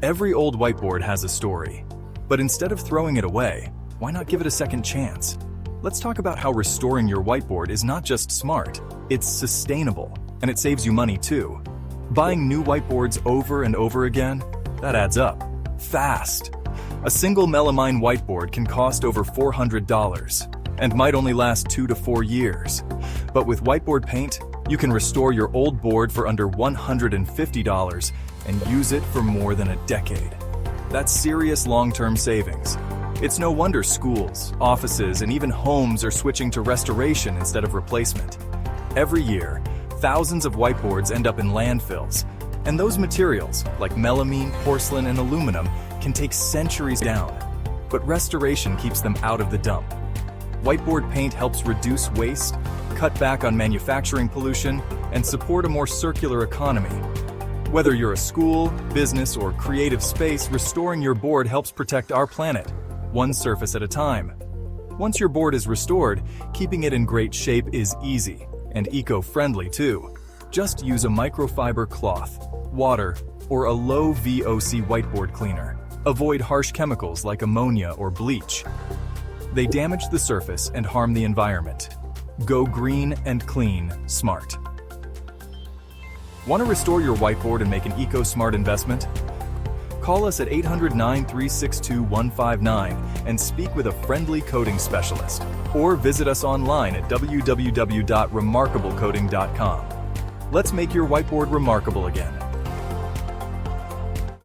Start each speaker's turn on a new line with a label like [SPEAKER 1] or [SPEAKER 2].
[SPEAKER 1] Every old whiteboard has a story, but instead of throwing it away, why not give it a second chance? Let's talk about how restoring your whiteboard is not just smart, it's sustainable, and it saves you money too. Buying new whiteboards over and over again? That adds up. Fast. A single melamine whiteboard can cost over $400 and might only last 2 to 4 years. But with whiteboard paint, you can restore your old board for under $150 and use it for more than a decade. That's serious long-term savings. It's no wonder schools, offices, and even homes are switching to restoration instead of replacement. Every year, thousands of whiteboards end up in landfills, and those materials, like melamine, porcelain, and aluminum, can take centuries down. But restoration keeps them out of the dump. Whiteboard paint helps reduce waste, cut back on manufacturing pollution, and support a more circular economy. Whether you're a school, business, or creative space, restoring your board helps protect our planet, one surface at a time. Once your board is restored, keeping it in great shape is easy and eco-friendly too. Just use a microfiber cloth, water, or a low VOC whiteboard cleaner. Avoid harsh chemicals like ammonia or bleach. They damage the surface and harm the environment. Go green and clean smart. Want to restore your whiteboard and make an eco-smart investment? Call us at 800-936-2159 and speak with a friendly coding specialist, or visit us online at www.remarkablecoating.com. Let's make your whiteboard remarkable again.